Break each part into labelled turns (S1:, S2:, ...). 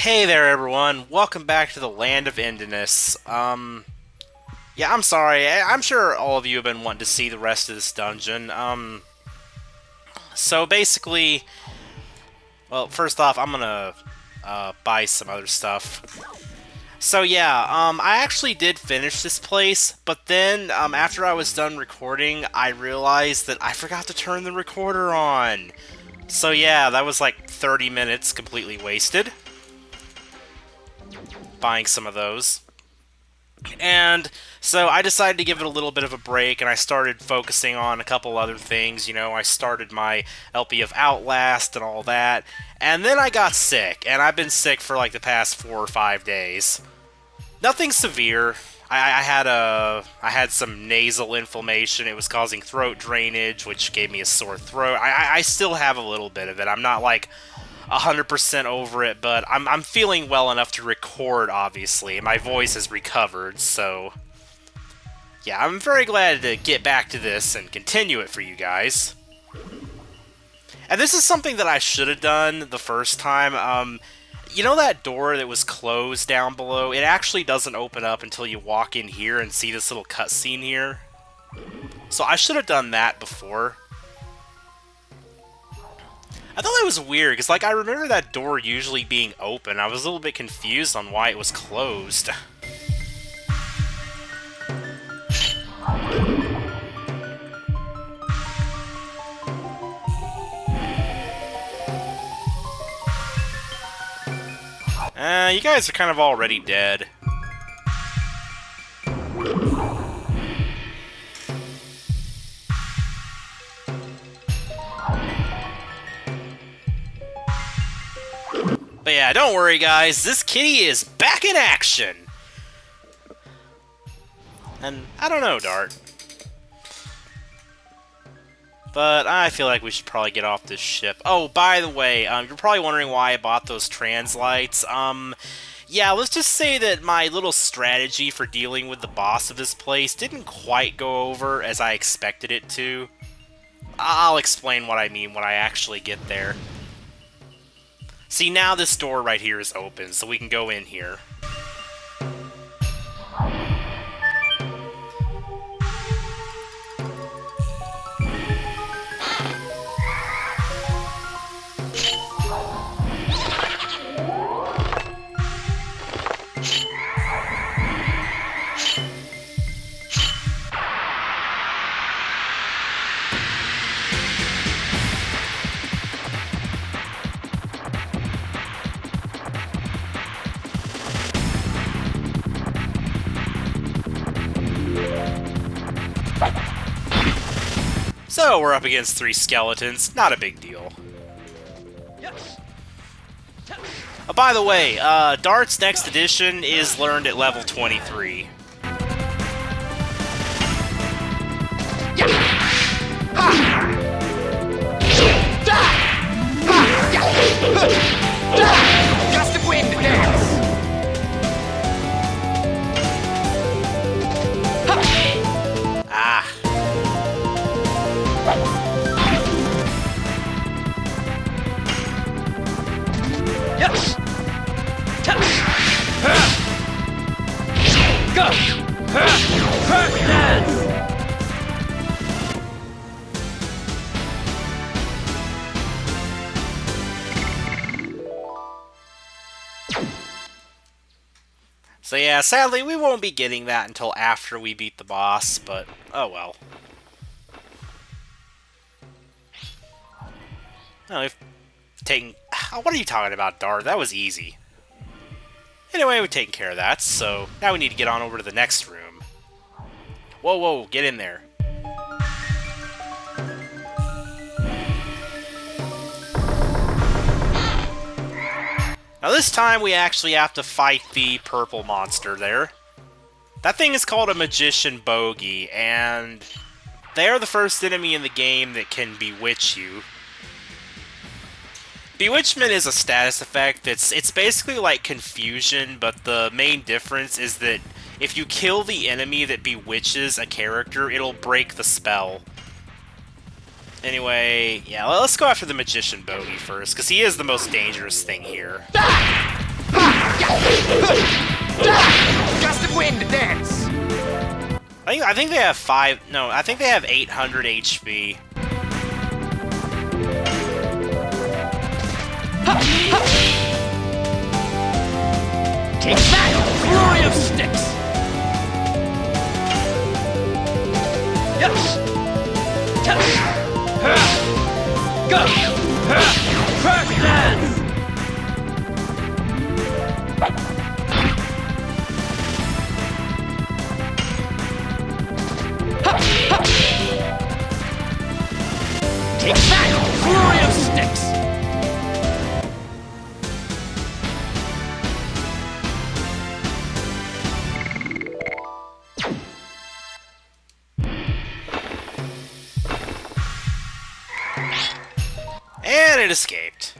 S1: Hey there, everyone. Welcome back to the Land of Endiness. Yeah, I'm sorry. I'm sure all of you have been wanting to see the rest of this dungeon. So basically, well, first off, I'm gonna, buy some other stuff. So yeah, I actually did finish this place, but then, after I was done recording, I realized that I forgot to turn the recorder on. So yeah, that was like 30 minutes completely wasted buying some of those. And so I decided to give it a little bit of a break, and I started focusing on a couple other things. You know, I started my LP of Outlast and all that, and then I got sick, and I've been sick for like the past 4 or 5 days. Nothing severe. I had some nasal inflammation. It was causing throat drainage, which gave me a sore throat. I still have a little bit of it. I'm not like 100% over it, but I'm feeling well enough to record, obviously. My voice has recovered, so yeah, I'm very glad to get back to this and continue it for you guys. And this is something that I should have done the first time. You know that door that was closed down below? It actually doesn't open up until you walk in here and see this little cutscene here. So I should have done that before. I thought that was weird, because, like, I remember that door usually being open. I was a little bit confused on why it was closed. You guys are kind of already dead. But yeah, don't worry guys, this kitty is back in action! And I don't know, Dart. But I feel like we should probably get off this ship. Oh, by the way, you're probably wondering why I bought those translights. Yeah, let's just say that my little strategy for dealing with the boss of this place didn't quite go over as I expected it to. I'll explain what I mean when I actually get there. See, now this door right here is open, so we can go in here. So, we're up against 3 skeletons. Not a big deal. By the way, Dart's next edition is learned at level 23.
S2: Just a wind dance!
S1: Ah.
S2: Yes! Go! Dance!
S1: So yeah, sadly we won't be getting that until after we beat the boss, but oh well. No, we've taken... What are you talking about, Dart? That was easy. Anyway, we've taken care of that, so now we need to get on over to the next room. Whoa, whoa, get in there. Now this time we actually have to fight the purple monster there. That thing is called a Magician Bogey, and they are the first enemy in the game that can bewitch you. Bewitchment is a status effect. It's basically like confusion, but the main difference is that if you kill the enemy that bewitches a character, it'll break the spell. Anyway, yeah, let's go after the Magician Bogey first, because he is the most dangerous thing here.
S2: Gust of wind, dance!
S1: I think they have 5... No, I think they have 800 HP.
S2: Take that! Flurry of sticks! Yes! Yes! Go! Crack dance! Take that! Flurry of sticks!
S1: And it escaped.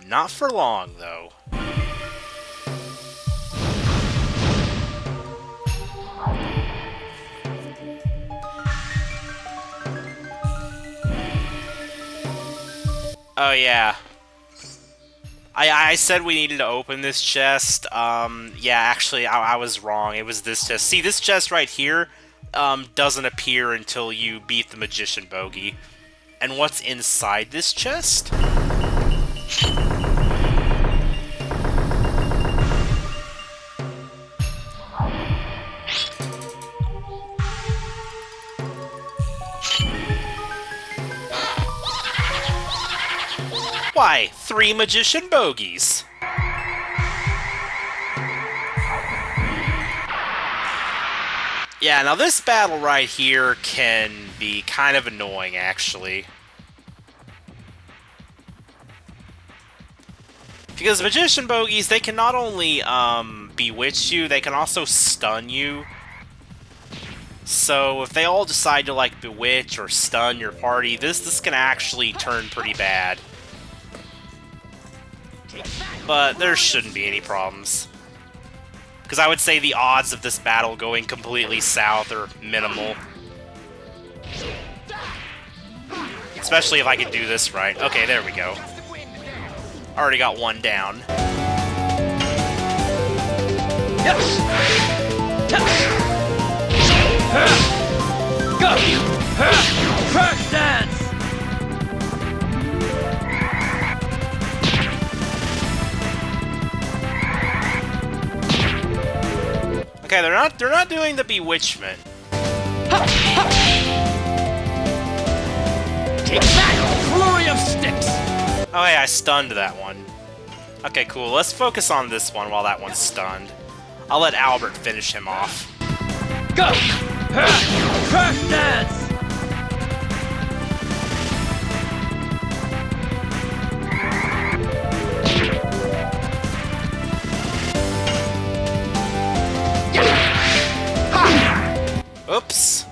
S1: Not for long, though. Oh, yeah. I said we needed to open this chest. Yeah, actually, I was wrong. It was this chest. See, this chest right here doesn't appear until you beat the Magician Bogey. And what's inside this chest? Why, 3 Magician Bogeys. Yeah, now this battle right here can be kind of annoying, actually. Because Magician Bogeys, they can not only bewitch you, they can also stun you. So if they all decide to like bewitch or stun your party, this can actually turn pretty bad. But there shouldn't be any problems. Because I would say the odds of this battle going completely south are minimal. Especially if I can do this right. Okay, there we go. Already got one down.
S2: Yes! Go! Crack dance!
S1: Okay, they're not doing the bewitchment.
S2: Take that! Flurry of sticks!
S1: Oh hey, I stunned that one. Okay, cool. Let's focus on this one while that one's stunned. I'll let Albert finish him off.
S2: Go! Crack dance!
S1: Oops.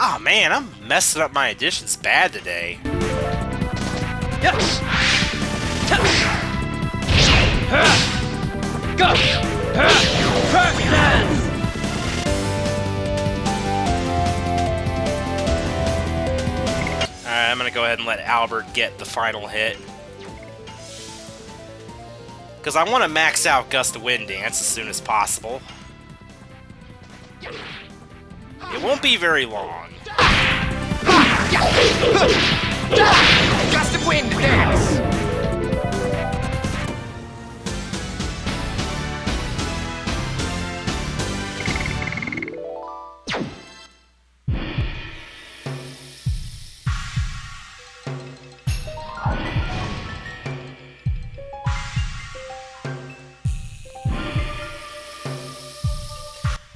S1: Oh man, I'm messing up my additions bad today.
S2: Yes! Go! Crack dance!
S1: Alright, I'm gonna go ahead and let Albert get the final hit. Because I want to max out Gust of Wind Dance as soon as possible. It won't be very long.
S2: Gust of wind, dance!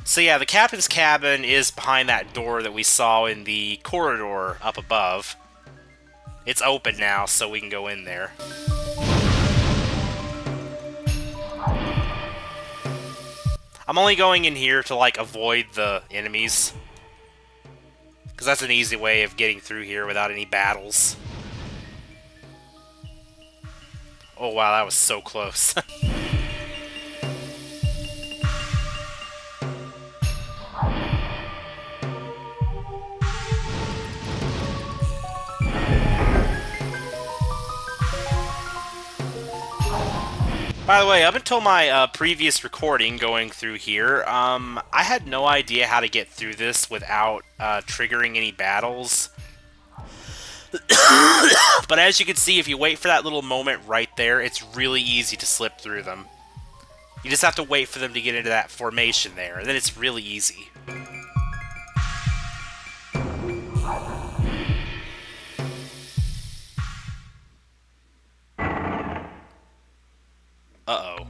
S1: So yeah, the captain's cabin is behind that door that we saw in the corridor up above. It's open now, so we can go in there. I'm only going in here to, like, avoid the enemies. Because that's an easy way of getting through here without any battles. Oh wow, that was so close. By the way, up until my previous recording going through here, I had no idea how to get through this without triggering any battles. But as you can see, if you wait for that little moment right there, it's really easy to slip through them. You just have to wait for them to get into that formation there, and then it's really easy. Uh-oh.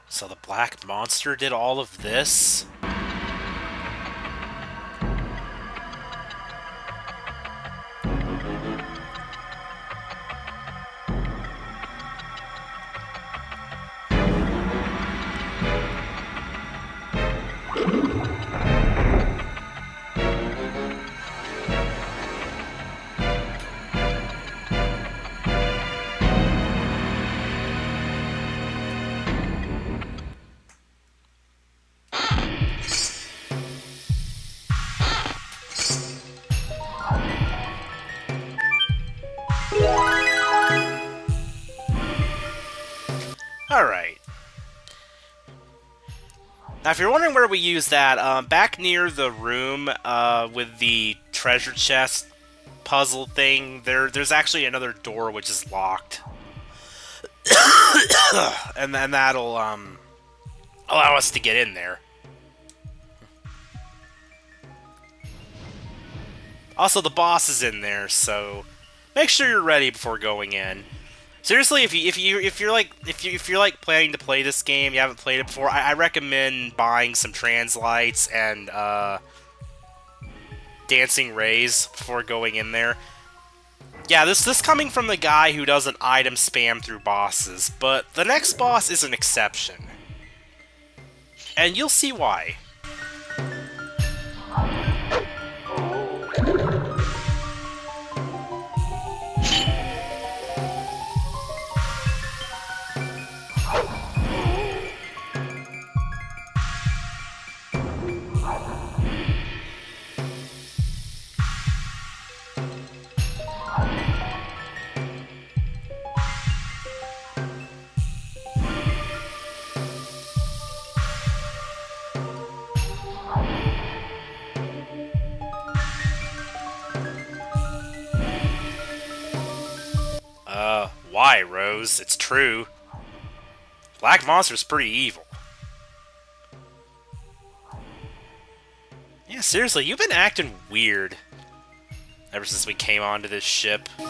S1: So the black monster did all of this? Alright. Now, if you're wondering where we use that, back near the room with the treasure chest puzzle thing, there's actually another door which is locked. And then that'll allow us to get in there. Also, the boss is in there, so make sure you're ready before going in. Seriously, if you're like planning to play this game, you haven't played it before, I recommend buying some translights and dancing rays before going in there. Yeah, this coming from the guy who doesn't item spam through bosses, but the next boss is an exception, and you'll see why. Why, Rose? It's true. Black Monster's pretty evil. Yeah, seriously, you've been acting weird ever since we came onto this ship. I'd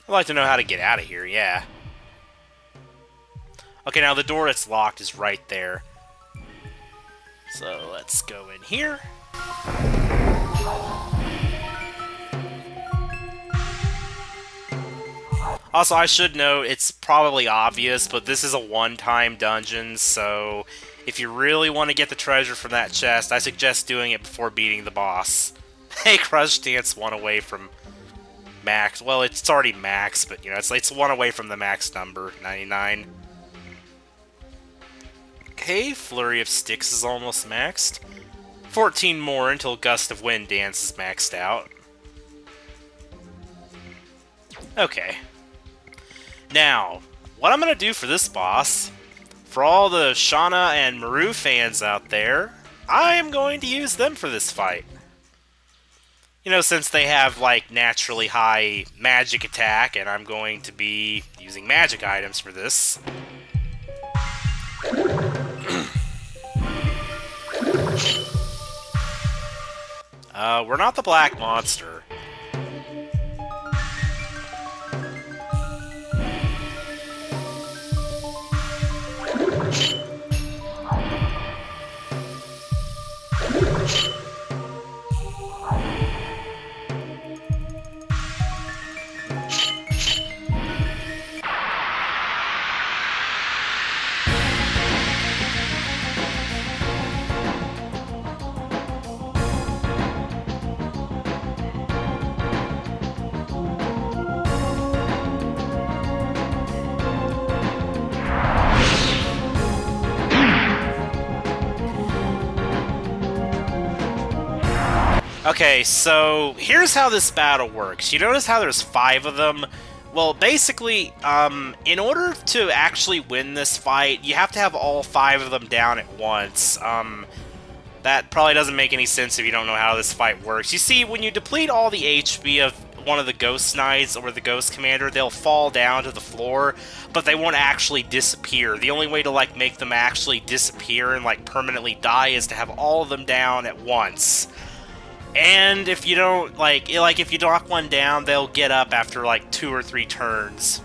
S1: like to know how to get out of here, yeah. Okay, now the door that's locked is right there. So let's go in here. Also, I should note, it's probably obvious, but this is a one-time dungeon, so if you really want to get the treasure from that chest, I suggest doing it before beating the boss. Hey, Crush Dance, one away from max. Well, it's already max, but, you know, it's one away from the max number, 99. Okay, Flurry of Sticks is almost maxed. 14 more until Gust of Wind Dance is maxed out. Okay. Now, what I'm going to do for this boss, for all the Shauna and Maru fans out there, I am going to use them for this fight. You know, since they have, like, naturally high magic attack, and I'm going to be using magic items for this. We're not the Black Monster. Okay, so here's how this battle works. You notice how there's 5 of them? Well, basically, in order to actually win this fight, you have to have all 5 of them down at once. That probably doesn't make any sense if you don't know how this fight works. You see, when you deplete all the HP of one of the Ghost Knights or the Ghost Commander, they'll fall down to the floor, but they won't actually disappear. The only way to, like, make them actually disappear and, like, permanently die is to have all of them down at once. And if you don't, like if you knock one down, they'll get up after, like, 2 or 3 turns.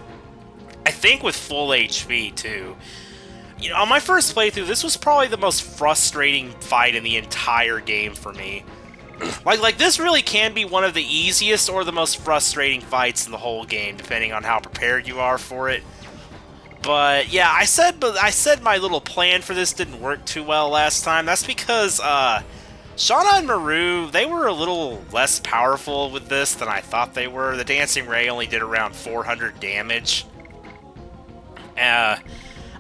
S1: I think with full HP, too. You know, on my first playthrough, this was probably the most frustrating fight in the entire game for me. Like, this really can be one of the easiest or the most frustrating fights in the whole game, depending on how prepared you are for it. But, yeah, I said my little plan for this didn't work too well last time. That's because, Shauna and Maru, they were a little less powerful with this than I thought they were. The Dancing Ray only did around 400 damage. I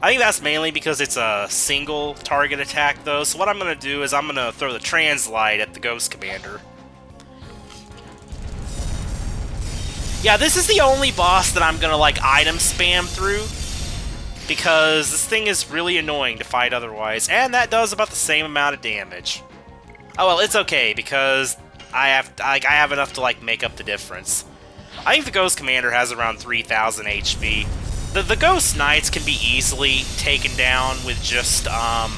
S1: think that's mainly because it's a single target attack, though. So what I'm going to do is I'm going to throw the Translite at the Ghost Commander. Yeah, this is the only boss that I'm going to, like, item spam through, because this thing is really annoying to fight otherwise, and that does about the same amount of damage. Oh, well, it's okay, because I have enough to, like, make up the difference. I think the Ghost Commander has around 3,000 HP. The Ghost Knights can be easily taken down with just a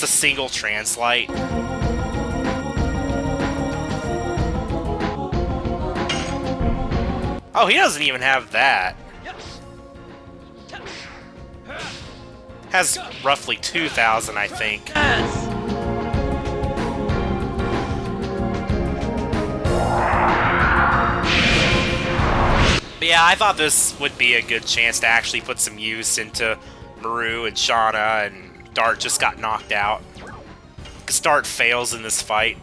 S1: single Translite. Oh, he doesn't even have that. Has roughly 2,000, I think. But yeah, I thought this would be a good chance to actually put some use into Maru and Shauna, and Dart just got knocked out. Because Dart fails in this fight.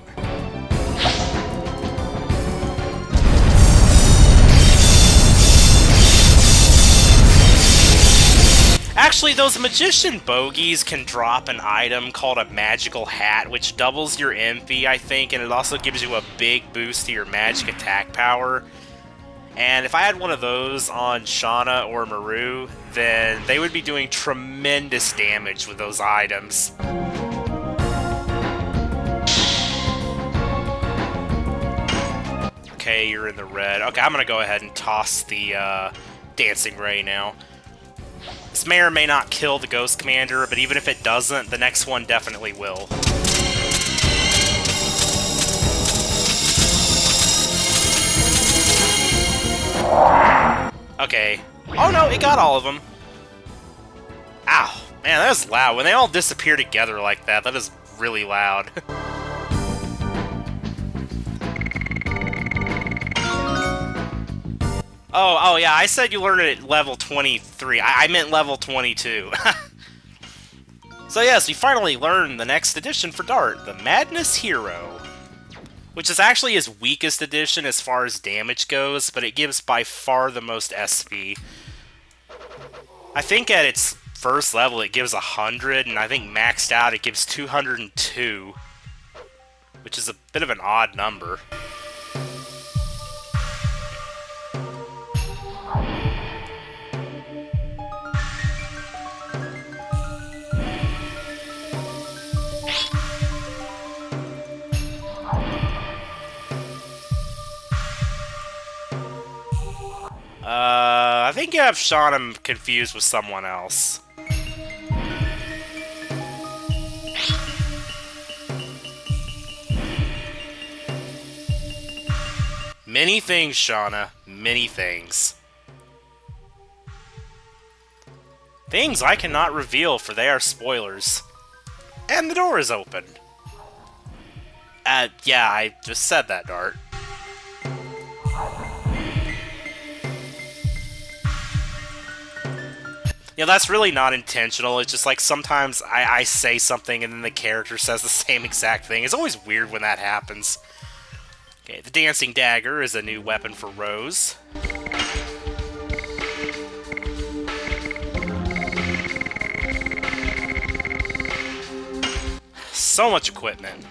S1: Actually, those Magician Bogies can drop an item called a Magical Hat, which doubles your MP, I think, and it also gives you a big boost to your magic attack power. And if I had one of those on Shauna or Maru, then they would be doing tremendous damage with those items. Okay, you're in the red. Okay, I'm gonna go ahead and toss the Dancing Ray now. This may or may not kill the Ghost Commander, but even if it doesn't, the next one definitely will. Okay. Oh no, it got all of them. Ow. Man, that was loud. When they all disappear together like that, that is really loud. Oh yeah, I said you learned it at level 23. I meant level 22. So yes, we finally learned the next edition for Dart, the Madness Hero. Which is actually his weakest edition as far as damage goes, but it gives by far the most SP. I think at its first level it gives 100, and I think maxed out it gives 202. Which is a bit of an odd number. I think you have Shauna confused with someone else. Many things, Shauna. Many things. Things I cannot reveal, for they are spoilers. And the door is open. Yeah, I just said that, Dart. Yeah, that's really not intentional. It's just like sometimes I say something and then the character says the same exact thing. It's always weird when that happens. Okay, the Dancing Dagger is a new weapon for Rose. So much equipment.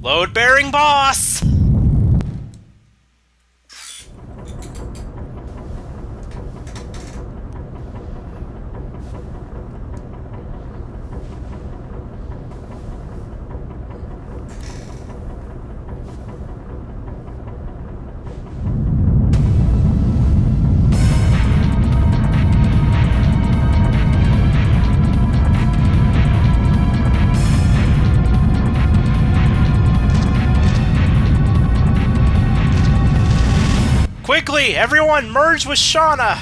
S1: Load-bearing boss! Quickly, everyone, merge with Shauna!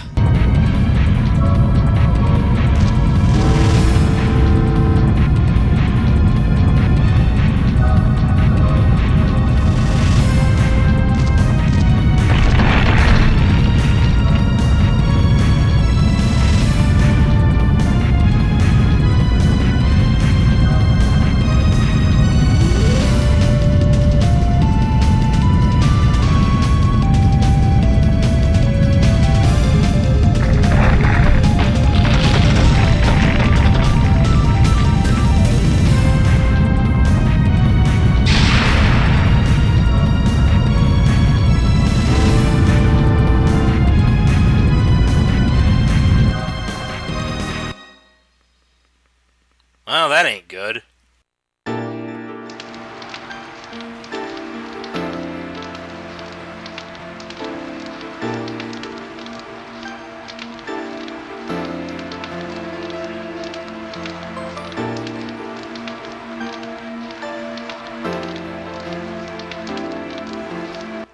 S1: Well, that ain't good.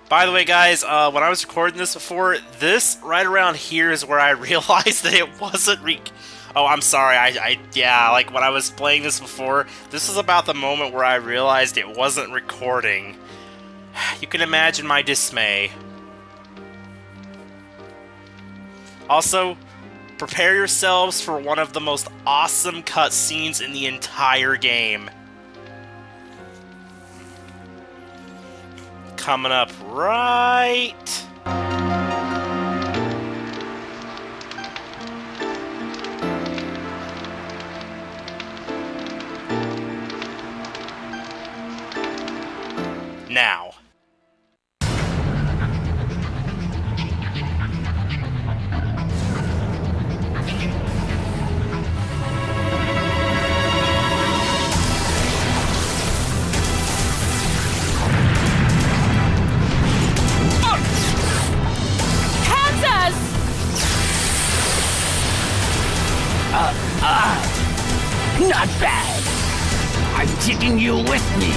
S1: By the way, guys, when I was recording this before, this right around here is where I realized that it wasn't Oh, I'm sorry, yeah, like, when I was playing this before, this was about the moment where I realized it wasn't recording. You can imagine my dismay. Also, prepare yourselves for one of the most awesome cutscenes in the entire game. Coming up right... now.
S2: Not bad. I'm taking you with me.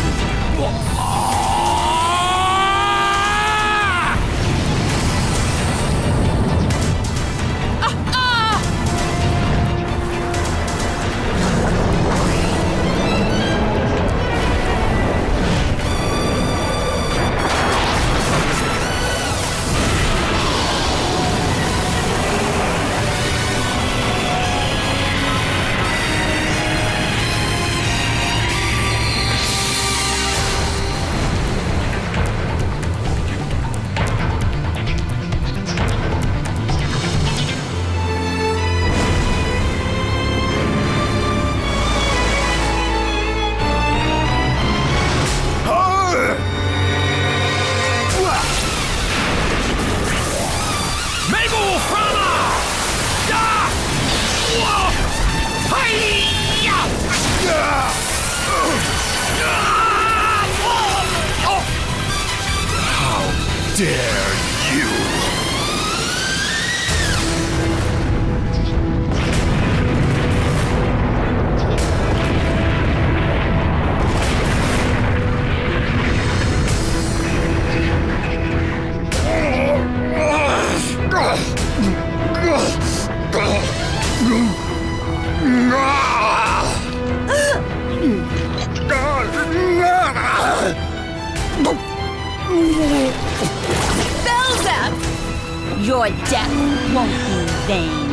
S3: Dare you!
S4: Your death won't be vain.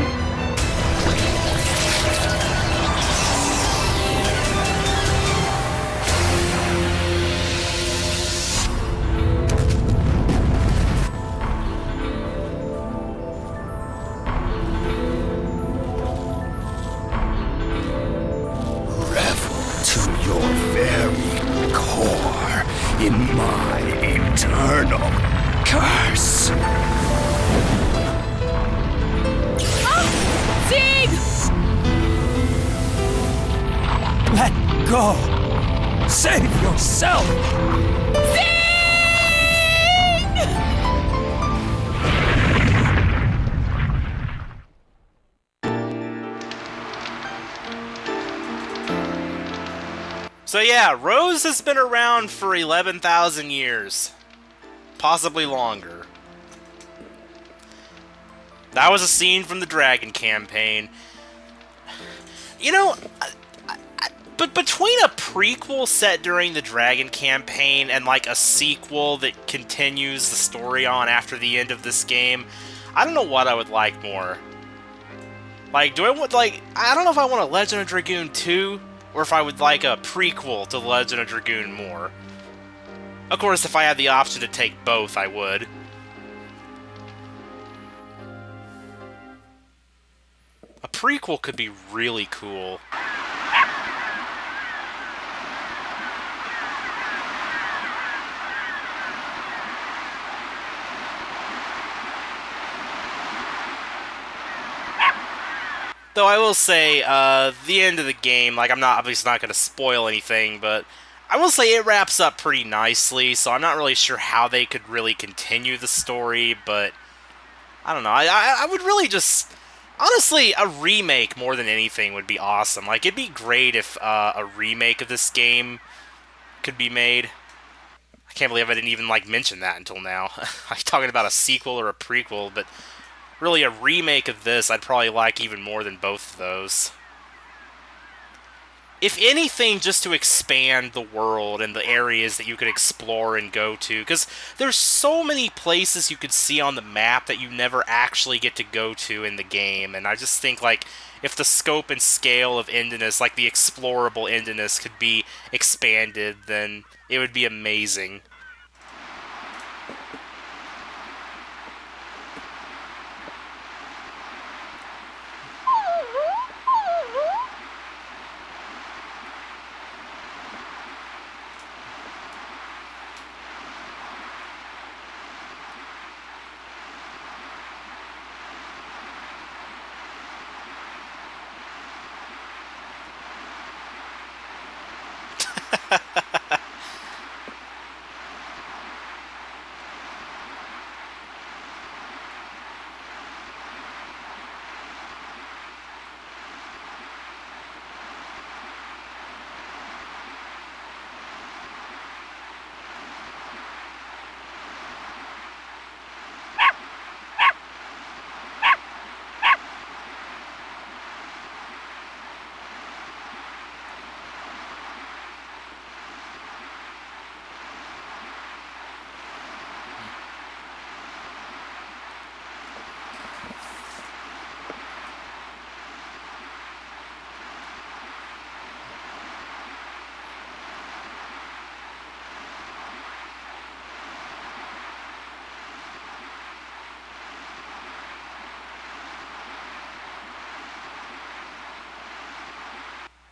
S3: Revel to your very core. go! Save yourself!
S1: So yeah, Rose has been around for 11,000 years. Possibly longer. That was a scene from the Dragon campaign. You know, but between a prequel set during the Dragon campaign and like a sequel that continues the story on after the end of this game, I don't know what I would like more. Like, do I want, like, I don't know if I want a Legend of Dragoon 2, or if I would like a prequel to Legend of Dragoon more. Of course, if I had the option to take both, I would. A prequel could be really cool. Though I will say, the end of the game, like, I'm not obviously not going to spoil anything, but I will say it wraps up pretty nicely, so I'm not really sure how they could really continue the story, but I don't know. I would really just... Honestly, a remake more than anything would be awesome. Like, it'd be great if a remake of this game could be made. I can't believe I didn't even, like, mention that until now. I'm talking about a sequel or a prequel, but really a remake of this I'd probably like even more than both of those. If anything, just to expand the world and the areas that you could explore and go to, because there's so many places you could see on the map that you never actually get to go to in the game, and I just think, like, if the scope and scale of Endiness, like the explorable Endiness, could be expanded, then it would be amazing.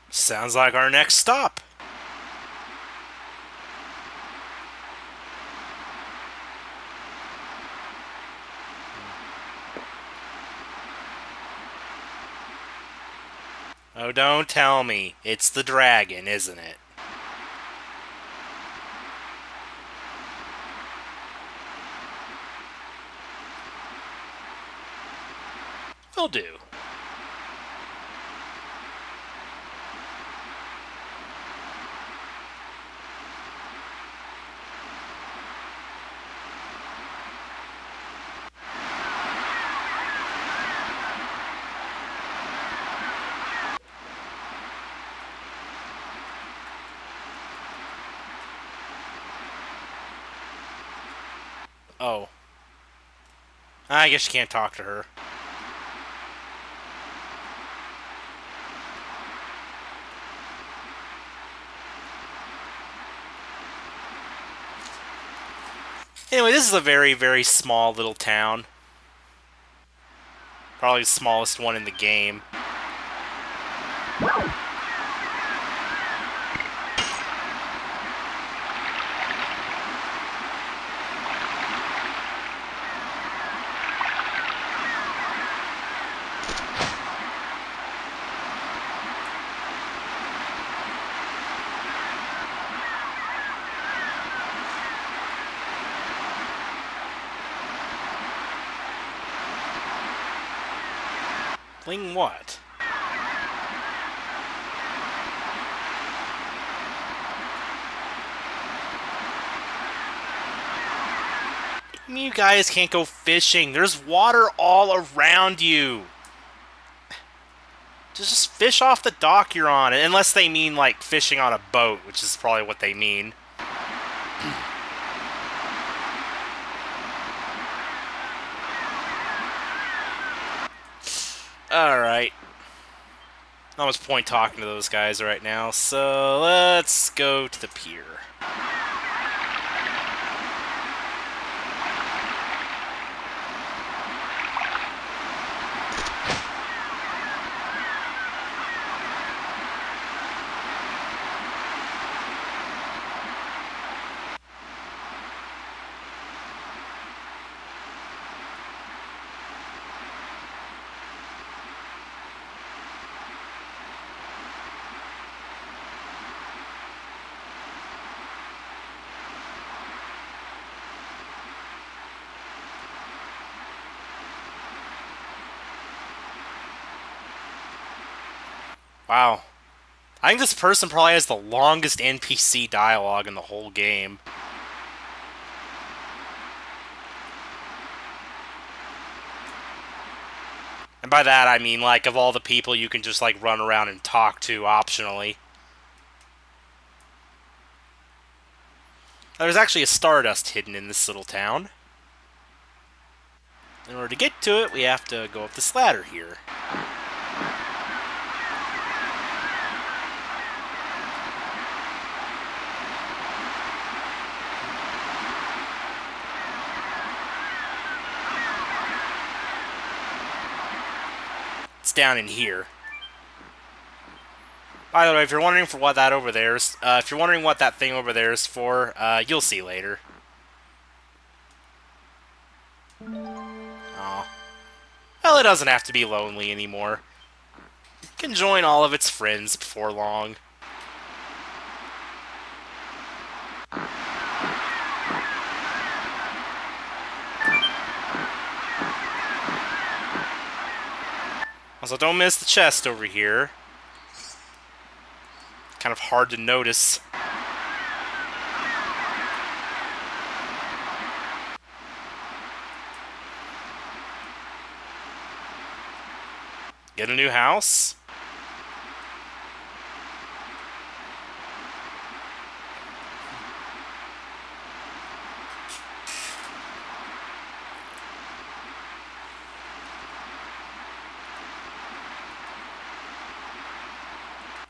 S1: Sounds like our next stop. Oh, don't tell me. It's the dragon, isn't it? Will do. Oh. I guess you can't talk to her. Anyway, this is a very, very small little town. Probably the smallest one in the game. Fling what? You guys can't go fishing. There's water all around you. Just fish off the dock you're on. Unless they mean, like, fishing on a boat, which is probably what they mean. Alright. Not much point talking to those guys right now, so let's go to the pier. Wow. I think this person probably has the longest NPC dialogue in the whole game. And by that I mean, like, of all the people you can just, like, run around and talk to optionally. There's actually a Stardust hidden in this little town. In order to get to it, we have to go up this ladder here. It's down in here. By the way, if you're wondering for what that over there is, if you're wondering what that thing over there is for, you'll see later. Aw. Well, it doesn't have to be lonely anymore. It can join all of its friends before long. Also, don't miss the chest over here. Kind of hard to notice. Get a new house?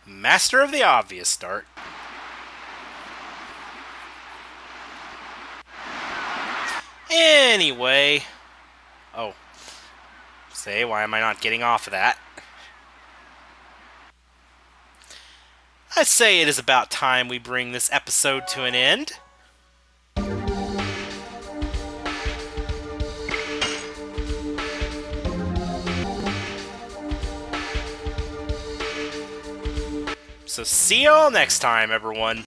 S1: Master of the obvious start. Anyway. Oh. Say, why am I not getting off of that? I'd say it is about time we bring this episode to an end. So see y'all next time, everyone.